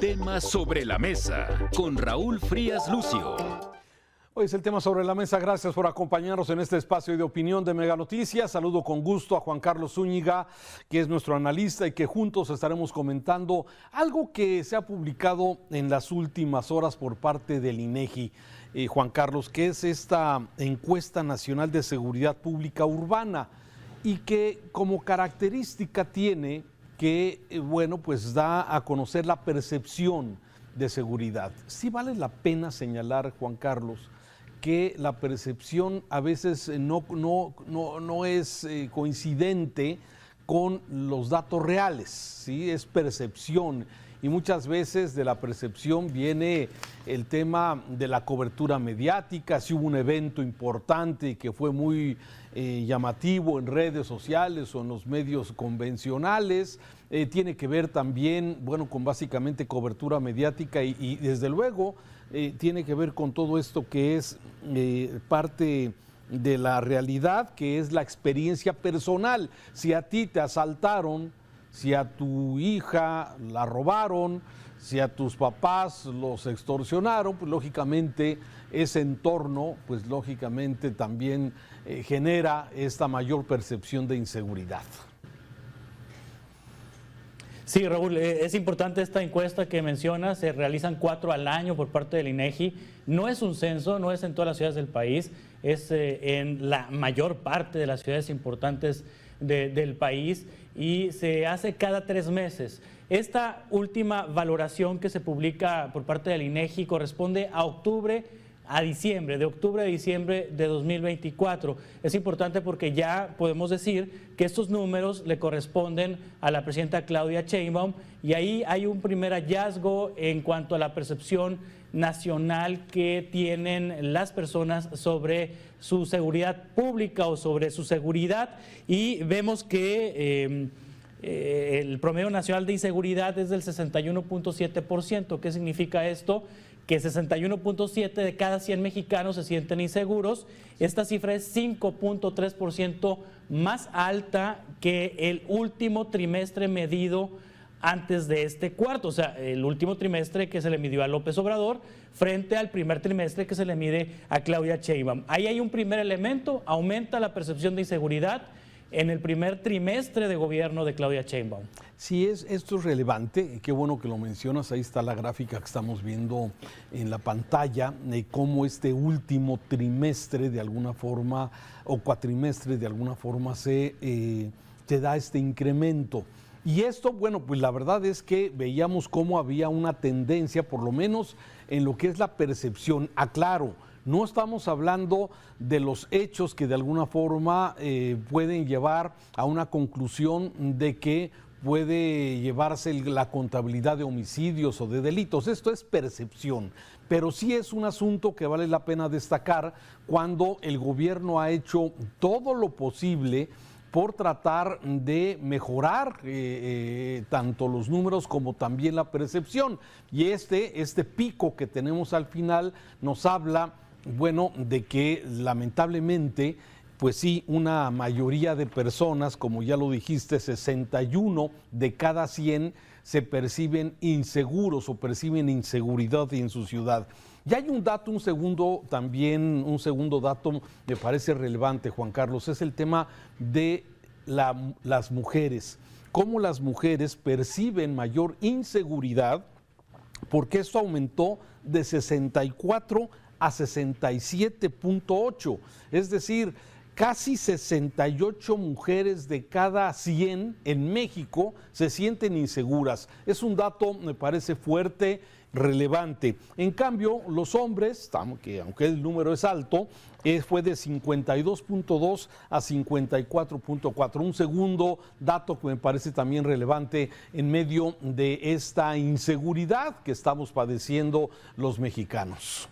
tema sobre la mesa con Raúl Frías Lucio. Hoy es el tema sobre la mesa. Gracias por acompañarnos en este espacio de opinión de Mega Noticias. Saludo con gusto a Juan Carlos Zúñiga, que es nuestro analista y que juntos estaremos comentando algo que se ha publicado en las últimas horas por parte del INEGI, Juan Carlos, que es esta encuesta nacional de seguridad pública urbana y que como característica tiene que, bueno, pues da a conocer la percepción de seguridad. Sí vale la pena señalar, Juan Carlos, que la percepción a veces no es coincidente con los datos reales, ¿sí? Es percepción y muchas veces de la percepción viene el tema de la cobertura mediática, si hubo un evento importante que fue muy llamativo en redes sociales o en los medios convencionales, tiene que ver también, bueno, con básicamente cobertura mediática y desde luego tiene que ver con todo esto que es parte de la realidad, que es la experiencia personal. Si a ti te asaltaron, si a tu hija la robaron, si a tus papás los extorsionaron, pues lógicamente ese entorno, pues lógicamente también genera esta mayor percepción de inseguridad. Sí, Raúl, es importante esta encuesta que mencionas, se realizan 4 al año por parte del INEGI, no es un censo, no es en todas las ciudades del país, es en la mayor parte de las ciudades importantes del país y se hace cada 3 meses. Esta última valoración que se publica por parte del INEGI corresponde a octubre a diciembre, de octubre a diciembre de 2024. Es importante porque ya podemos decir que estos números le corresponden a la presidenta Claudia Sheinbaum y ahí hay un primer hallazgo en cuanto a la percepción nacional que tienen las personas sobre su seguridad pública o sobre su seguridad y vemos que el promedio nacional de inseguridad es del 61.7%. ¿Qué significa esto? Que 61.7 de cada 100 mexicanos se sienten inseguros. Esta cifra es 5.3% más alta que el último trimestre medido antes de este cuarto, o sea, el último trimestre que se le midió a López Obrador frente al primer trimestre que se le mide a Claudia Sheinbaum. Ahí hay un primer elemento, aumenta la percepción de inseguridad en el primer trimestre de gobierno de Claudia Sheinbaum. Sí, esto es relevante, qué bueno que lo mencionas, ahí está la gráfica que estamos viendo en la pantalla, cómo este último trimestre de alguna forma, o cuatrimestre de alguna forma se da este incremento. Y esto, bueno, pues la verdad es que veíamos cómo había una tendencia, por lo menos en lo que es la percepción, aclaro, no estamos hablando de los hechos que de alguna forma pueden llevar a una conclusión de que puede llevarse la contabilidad de homicidios o de delitos. Esto es percepción, pero sí es un asunto que vale la pena destacar cuando el gobierno ha hecho todo lo posible por tratar de mejorar tanto los números como también la percepción. Y este pico que tenemos al final nos habla, bueno, de que lamentablemente, pues sí, una mayoría de personas, como ya lo dijiste, 61 de cada 100 se perciben inseguros o perciben inseguridad en su ciudad. Y hay un dato, un segundo dato me parece relevante, Juan Carlos, es el tema de las mujeres. Cómo las mujeres perciben mayor inseguridad, porque esto aumentó de 64 a 67.8, es decir, casi 68 mujeres de cada 100 en México se sienten inseguras. Es un dato, me parece fuerte, relevante. En cambio, los hombres, aunque el número es alto, fue de 52.2 a 54.4. Un segundo dato que me parece también relevante en medio de esta inseguridad que estamos padeciendo los mexicanos.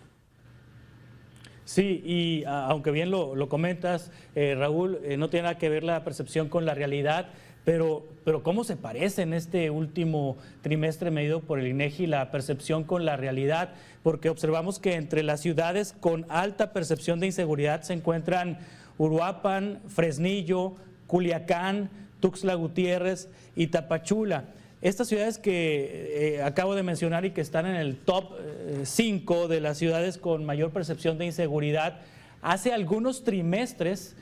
Sí, y aunque bien lo comentas, Raúl, no tiene nada que ver la percepción con la realidad, pero ¿cómo se parece en este último trimestre medido por el INEGI la percepción con la realidad? Porque observamos que entre las ciudades con alta percepción de inseguridad se encuentran Uruapan, Fresnillo, Culiacán, Tuxtla Gutiérrez y Tapachula. estas ciudades que acabo de mencionar y que están en el top 5 de las ciudades con mayor percepción de inseguridad, hace algunos trimestres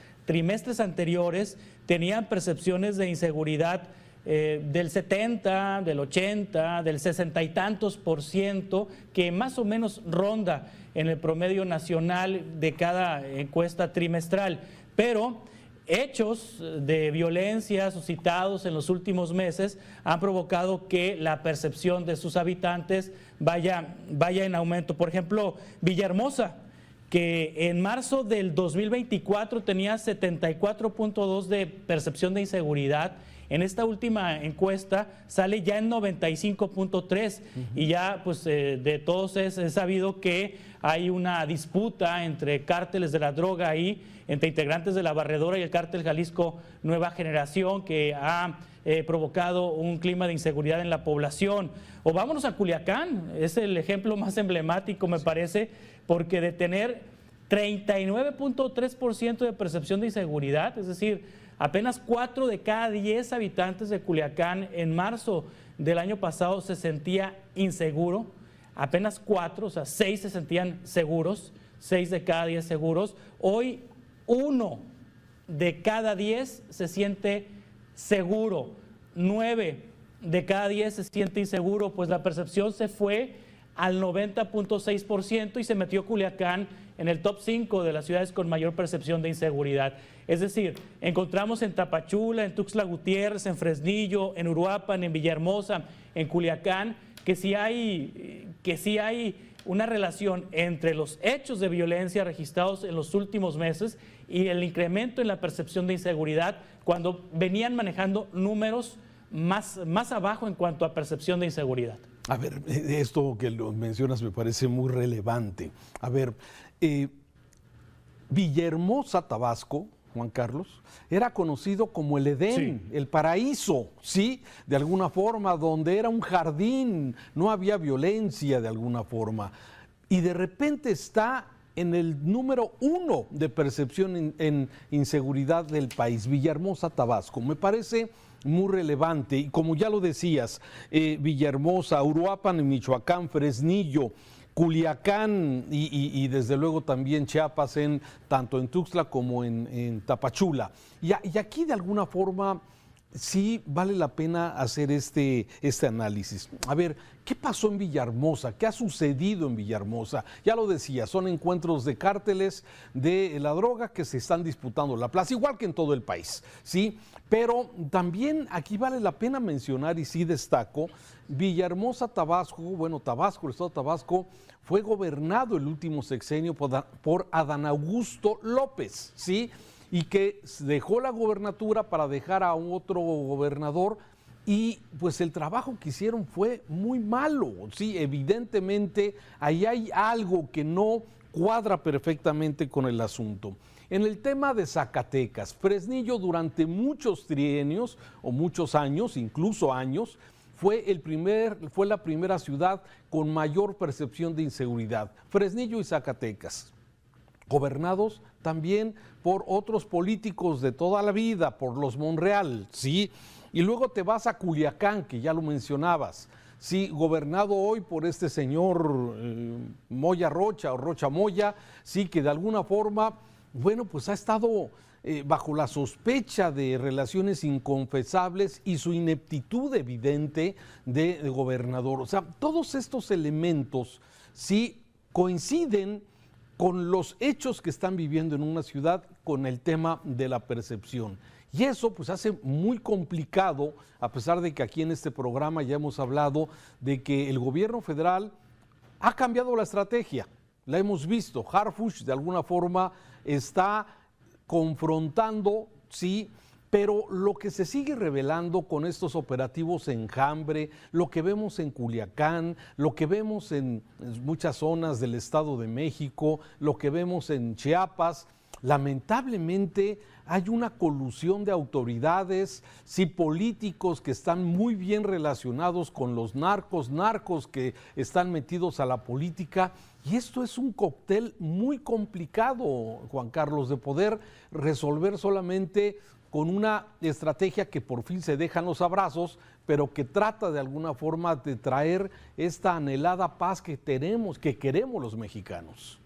anteriores, tenían percepciones de inseguridad del 70, del 80, del 60 y tantos %, que más o menos ronda en el promedio nacional de cada encuesta trimestral. Pero hechos de violencia suscitados en los últimos meses han provocado que la percepción de sus habitantes vaya en aumento. Por ejemplo, Villahermosa, que en marzo del 2024 tenía 74.2 de percepción de inseguridad, en esta última encuesta sale ya en 95.3 y ya pues de todos es sabido que hay una disputa entre cárteles de la droga ahí, entre integrantes de la Barredora y el cártel Jalisco Nueva Generación, que ha provocado un clima de inseguridad en la población. O vámonos a Culiacán, es el ejemplo más emblemático, me parece, porque de tener 39.3% de percepción de inseguridad, es decir, apenas 4 de cada 10 habitantes de Culiacán en marzo del año pasado se sentía inseguro, apenas 4, o sea, 6 se sentían seguros, 6 de cada 10 seguros. Hoy 1 de cada 10 se siente seguro, 9 de cada 10 se siente inseguro, pues la percepción se fue al 90.6% y se metió Culiacán en el top 5 de las ciudades con mayor percepción de inseguridad. Es decir, encontramos en Tapachula, en Tuxtla Gutiérrez, en Fresnillo, en Uruapan, en Villahermosa, en Culiacán, que sí hay una relación entre los hechos de violencia registrados en los últimos meses y el incremento en la percepción de inseguridad, cuando venían manejando números más abajo en cuanto a percepción de inseguridad. A ver, esto que lo mencionas me parece muy relevante. A ver, Villahermosa, Tabasco, Juan Carlos, era conocido como el Edén, sí, el paraíso, ¿sí? De alguna forma, donde era un jardín, no había violencia de alguna forma. Y de repente está en el número 1 de percepción en inseguridad del país, Villahermosa, Tabasco. Me parece muy relevante, y como ya lo decías, Villahermosa, Uruapan en Michoacán, Fresnillo, Culiacán y desde luego también Chiapas, tanto en Tuxtla como en Tapachula. Y aquí de alguna forma sí vale la pena hacer este análisis. A ver, ¿qué pasó en Villahermosa? ¿Qué ha sucedido en Villahermosa? Ya lo decía, son encuentros de cárteles de la droga que se están disputando la plaza, igual que en todo el país, ¿sí? Pero también aquí vale la pena mencionar, y sí destaco, Villahermosa, Tabasco, bueno, Tabasco, el estado de Tabasco, fue gobernado el último sexenio por Adán Augusto López, ¿sí? Y que dejó la gobernatura para dejar a otro gobernador, y pues el trabajo que hicieron fue muy malo, sí, evidentemente ahí hay algo que no cuadra perfectamente con el asunto. En el tema de Zacatecas, Fresnillo durante muchos trienios o muchos años, incluso años, fue la primera ciudad con mayor percepción de inseguridad, Fresnillo y Zacatecas, gobernados también por otros políticos de toda la vida, por los Monreal, ¿sí? Y luego te vas a Culiacán, que ya lo mencionabas, sí, gobernado hoy por este señor Moya Rocha o Rocha Moya, sí, que de alguna forma, bueno, pues ha estado bajo la sospecha de relaciones inconfesables y su ineptitud evidente de gobernador. O sea, todos estos elementos sí coinciden con los hechos que están viviendo en una ciudad con el tema de la percepción. Y eso pues hace muy complicado, a pesar de que aquí en este programa ya hemos hablado de que el gobierno federal ha cambiado la estrategia. La hemos visto, Harfuch de alguna forma está confrontando, sí, pero lo que se sigue revelando con estos operativos Enjambre, lo que vemos en Culiacán, lo que vemos en muchas zonas del Estado de México, lo que vemos en Chiapas, lamentablemente hay una colusión de autoridades, sí, políticos que están muy bien relacionados con los narcos que están metidos a la política. Y esto es un cóctel muy complicado, Juan Carlos, de poder resolver solamente con una estrategia que por fin se dejan los abrazos, pero que trata de alguna forma de traer esta anhelada paz que queremos los mexicanos.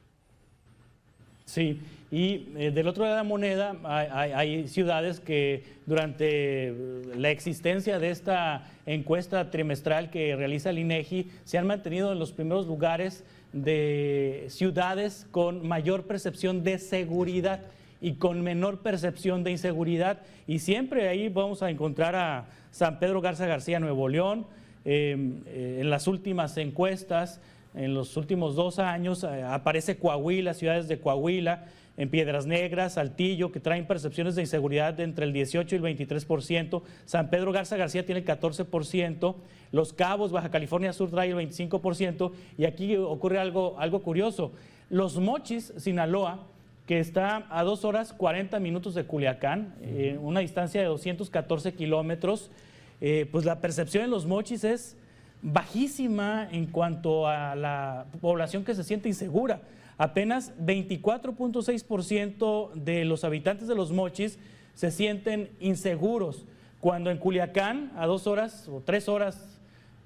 Sí, y del otro lado de la moneda hay ciudades que durante la existencia de esta encuesta trimestral que realiza el INEGI se han mantenido en los primeros lugares de ciudades con mayor percepción de seguridad y con menor percepción de inseguridad, y siempre ahí vamos a encontrar a San Pedro Garza García, Nuevo León. En las últimas encuestas, en los últimos 2 años, aparece Coahuila, ciudades de Coahuila, en Piedras Negras, Saltillo, que traen percepciones de inseguridad de entre el 18 y el 23%. San Pedro Garza García tiene el 14%. Los Cabos, Baja California Sur, trae el 25%. Y aquí ocurre algo curioso. Los Mochis, Sinaloa, que está a 2 horas 40 minutos de Culiacán, una distancia de 214 kilómetros, pues la percepción en los Mochis es bajísima en cuanto a la población que se siente insegura. Apenas 24.6% de los habitantes de los Mochis se sienten inseguros, cuando en Culiacán a 2 horas o 3 horas,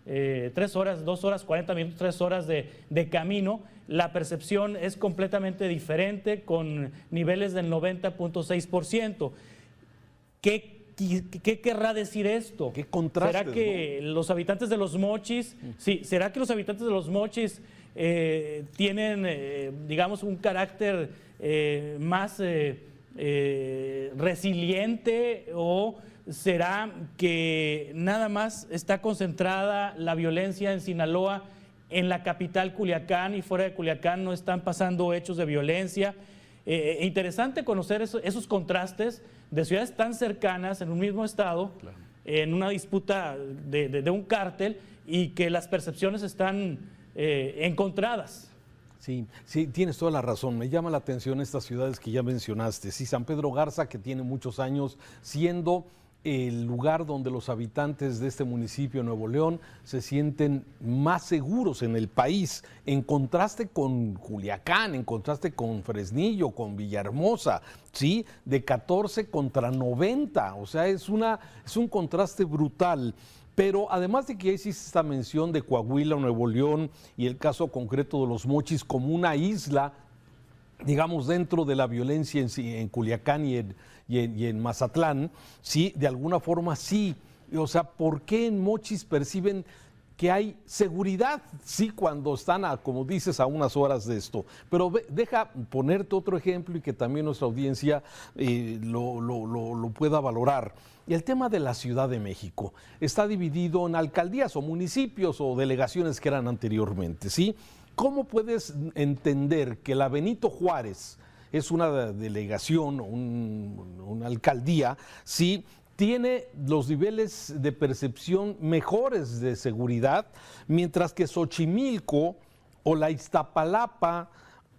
2 horas 40 minutos, 3 horas de camino, la percepción es completamente diferente, con niveles del 90.6%. ¿Qué querrá decir esto? ¿Qué contrastes? ¿Será que los habitantes de los Mochis, será que los habitantes de los Mochis tienen, digamos, un carácter más resiliente, o será que nada más está concentrada la violencia en Sinaloa, en la capital Culiacán, y fuera de Culiacán no están pasando hechos de violencia? Interesante conocer esos contrastes de ciudades tan cercanas en un mismo estado, claro, en una disputa de un cártel, y que las percepciones están encontradas. Sí, tienes toda la razón. Me llama la atención estas ciudades que ya mencionaste. Sí, San Pedro Garza, que tiene muchos años siendo el lugar donde los habitantes de este municipio de Nuevo León se sienten más seguros en el país, en contraste con Culiacán, en contraste con Fresnillo, con Villahermosa, ¿sí? De 14 contra 90, o sea, es un contraste brutal. Pero además de que ya hiciste esta mención de Coahuila, Nuevo León, y el caso concreto de los Mochis como una isla, digamos, dentro de la violencia en Culiacán y en Mazatlán, sí, de alguna forma sí. O sea, ¿por qué en Mochis perciben que hay seguridad? Sí, cuando están, como dices, a unas horas de esto. Pero deja ponerte otro ejemplo y que también nuestra audiencia lo pueda valorar. Y el tema de la Ciudad de México está dividido en alcaldías o municipios o delegaciones que eran anteriormente, ¿sí? ¿Cómo puedes entender que la Benito Juárez es una delegación, una alcaldía, sí, tiene los niveles de percepción mejores de seguridad, mientras que Xochimilco o la Iztapalapa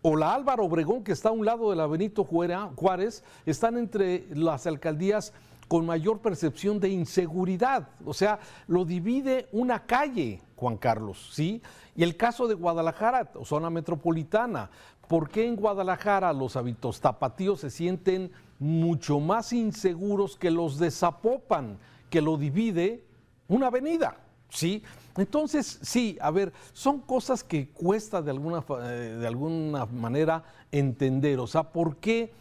o la Álvaro Obregón, que está a un lado de la Benito Juárez, están entre las alcaldías con mayor percepción de inseguridad? O sea, lo divide una calle, Juan Carlos, ¿sí? Y el caso de Guadalajara, zona metropolitana, ¿por qué en Guadalajara los hábitos tapatíos se sienten mucho más inseguros que los de Zapopan, que lo divide una avenida? ¿Sí? Entonces, sí, a ver, son cosas que cuesta de alguna manera entender. O sea, ¿por qué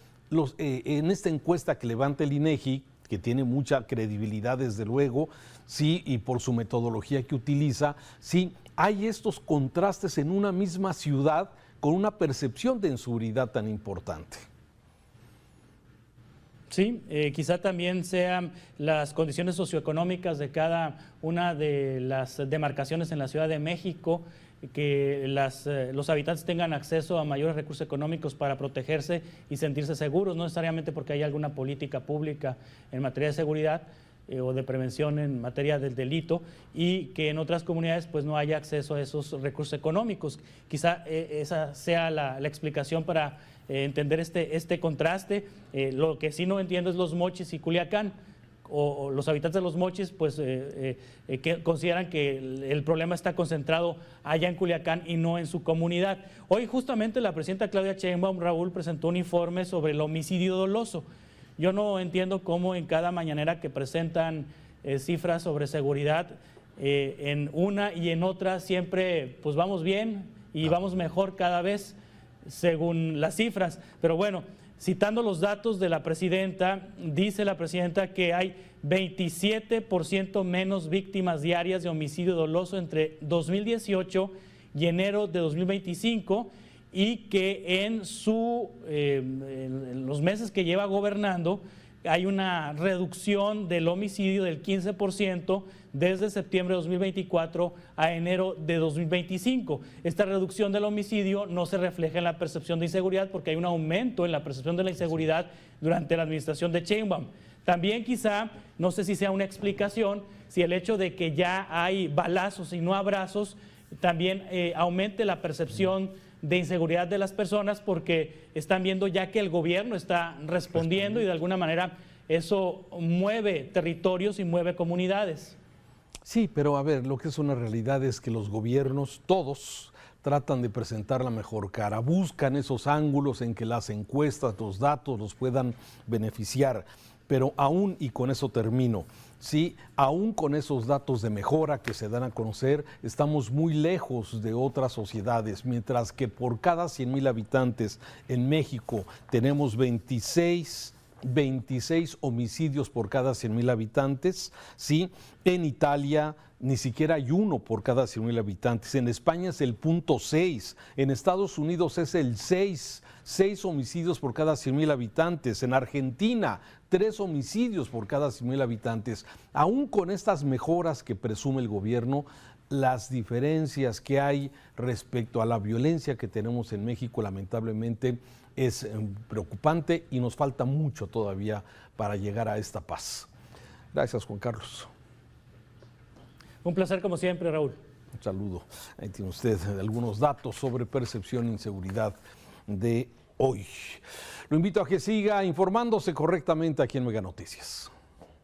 en esta encuesta que levanta el INEGI, que tiene mucha credibilidad desde luego, sí, y por su metodología que utiliza, sí, hay estos contrastes en una misma ciudad con una percepción de inseguridad tan importante? Sí, quizá también sean las condiciones socioeconómicas de cada una de las demarcaciones en la Ciudad de México, que los habitantes tengan acceso a mayores recursos económicos para protegerse y sentirse seguros, no necesariamente porque haya alguna política pública en materia de seguridad o de prevención en materia del delito, y que en otras comunidades pues no haya acceso a esos recursos económicos. Quizá esa sea la explicación para entender este contraste. Lo que sí no entiendo es los Mochis y Culiacán, o los habitantes de los Mochis, pues que consideran que el problema está concentrado allá en Culiacán y no en su comunidad. Hoy justamente la presidenta Claudia Sheinbaum, Raúl, presentó un informe sobre el homicidio doloso. Yo no entiendo cómo en cada mañanera que presentan cifras sobre seguridad, en una y en otra siempre pues vamos bien y vamos mejor cada vez según las cifras. Pero bueno, citando los datos de la presidenta, dice la presidenta que hay 27% menos víctimas diarias de homicidio doloso entre 2018 y enero de 2025 y que en los meses que lleva gobernando hay una reducción del homicidio del 15% desde septiembre de 2024 a enero de 2025. Esta reducción del homicidio no se refleja en la percepción de inseguridad porque hay un aumento en la percepción de la inseguridad durante la administración de Sheinbaum. También quizá, no sé si sea una explicación, si el hecho de que ya hay balazos y no abrazos también aumente la percepción de inseguridad de las personas porque están viendo ya que el gobierno está respondiendo y de alguna manera eso mueve territorios y mueve comunidades. Sí, pero a ver, lo que es una realidad es que los gobiernos, todos, tratan de presentar la mejor cara, buscan esos ángulos en que las encuestas, los datos los puedan beneficiar, pero aún, y con eso termino, sí, aún con esos datos de mejora que se dan a conocer, estamos muy lejos de otras sociedades, mientras que por cada 100,000 habitantes en México tenemos 26 homicidios por cada 100,000 habitantes, ¿sí? En Italia ni siquiera hay uno por cada 100,000 habitantes, en España es el 0.6, en Estados Unidos es el 6 homicidios por cada 100,000 habitantes, en Argentina 3 homicidios por cada 100,000 habitantes. Aún con estas mejoras que presume el gobierno, las diferencias que hay respecto a la violencia que tenemos en México, lamentablemente, es preocupante y nos falta mucho todavía para llegar a esta paz. Gracias, Juan Carlos. Un placer como siempre, Raúl. Un saludo. Ahí tiene usted algunos datos sobre percepción e inseguridad de hoy. Lo invito a que siga informándose correctamente aquí en Mega Noticias.